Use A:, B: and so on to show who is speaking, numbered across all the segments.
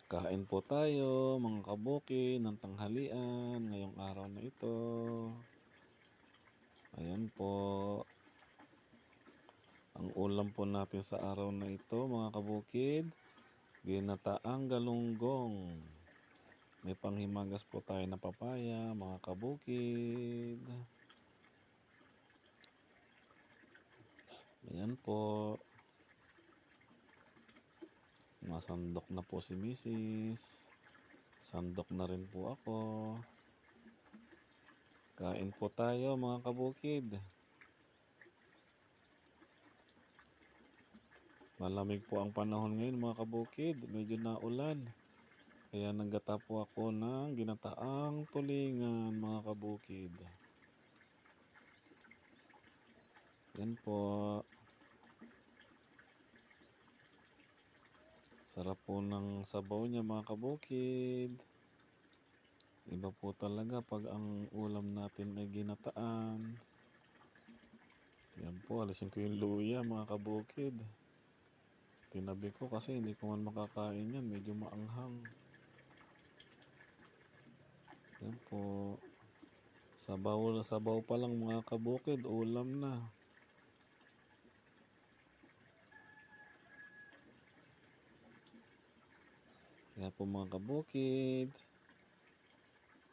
A: Kain po tayo mga kabuki ng tanghalian ngayong araw na ito. Ayan po, ang ulam po natin sa araw na ito mga kabukid, ginataang galunggong. May panghimagas po tayo na papaya mga kabukid. Ayan po, masandok na po si Mrs. Sandok na rin po ako. Kain po tayo mga kabukid. Malamig po ang panahon ngayon mga kabukid, medyo naulan. Kaya naggata po ako ng ginataang tulingan mga kabukid. Yan po, sarap po ng sabaw niya mga kabukid. Iba po talaga pag ang ulam natin ay ginataan. Yan po, alisin ko yung luya mga kabukid. Tinabi ko kasi hindi ko man makakain yan, medyo maanghang. Yan po. Sabaw pa lang mga kabukid, ulam na. Kaya po mga kabukid,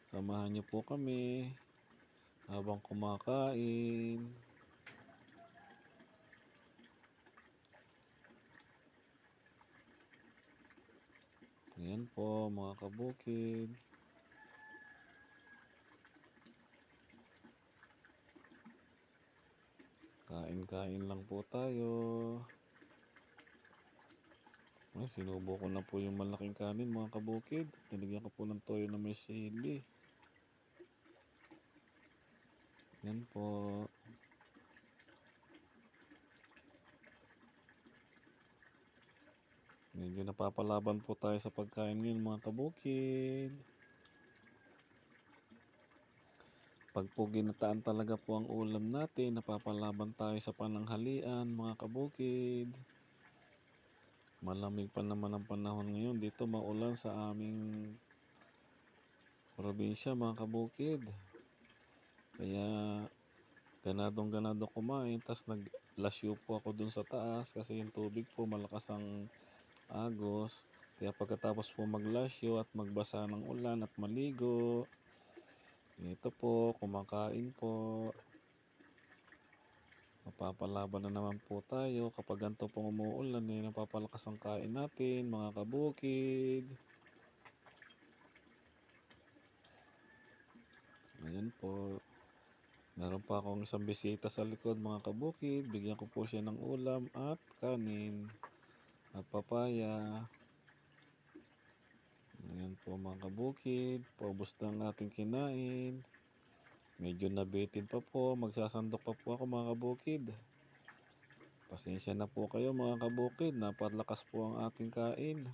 A: samahan niyo po kami habang kumakain. Ayan po mga kabukid. Kain-kain lang po tayo. Ay, sinubo ko na po yung malaking kanin mga kabukid. Nilagyan ko po ng toyo na may sili. Yan po. Medyo napapalaban po tayo sa pagkain ngayon mga kabukid. Pag po ginataan talaga po ang ulam natin, napapalaban tayo sa pananghalian mga kabukid. Malamig pa naman ang panahon ngayon. Dito maulan sa aming probinsya mga kabukid. Kaya ganadong-ganado kumain. Tas naglasyo po ako dun sa taas kasi yung tubig po malakas ang agos. Kaya pagkatapos po maglasyo at magbasa ng ulan at maligo, ito po, kumakain po. Mapapalaban na naman po tayo kapag ganito pong umuulan napapalakas ang kain natin mga kabukid. Ayan po. Meron pa akong isang bisita sa likod mga kabukid. Bigyan ko po siya ng ulam at kanin at papaya. Ayan po mga kabukid. Paubos na ang ating kinain. Medyo nabitin pa po. Magsasandok pa po ako mga kabukid. Pasensya na po kayo mga kabukid. Napalakas po ang ating kain.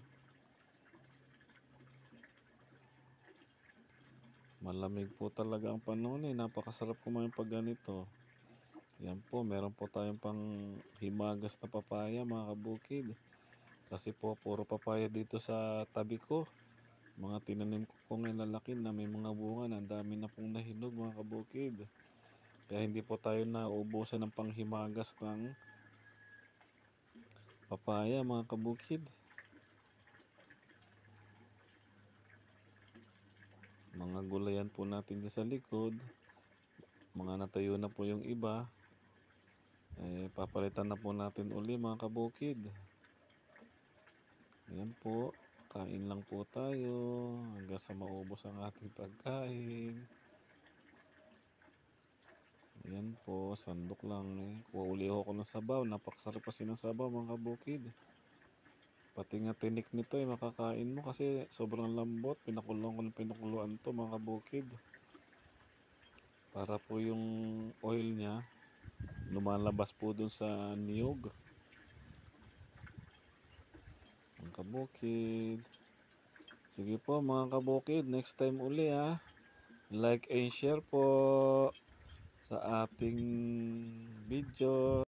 A: Malamig po talaga ang panahon napakasarap kumain pag ganito. Yan po, meron po tayong pang himagas na papaya mga kabukid. Kasi po puro papaya dito sa tabi ko. Mga tinanim ko po ngayon lalaki na may mga bunga na ang dami na pong nahinog mga kabukid. Kaya hindi po tayo nauubusan ng panghimagas ng papaya mga kabukid. Mga gulayan po natin dyan sa likod. Mga natayo na po yung iba. Papalitan na po natin uli mga kabukid. Ayan po. Kain lang po tayo hanggang sa maubos ang ating pagkain. Ayan po, sandok lang Kuuli ako ng sabaw. Napakasarap kasi ng sabaw mga kabukid. Pati nga tinik nito makakain mo kasi sobrang lambot. Pinakulong ko ng pinakuluan to mga kabukid. Para po yung oil niya lumalabas po dun sa niyog. Mga kabukid. Sige po mga kabukid, next time uli Like and share po sa ating video.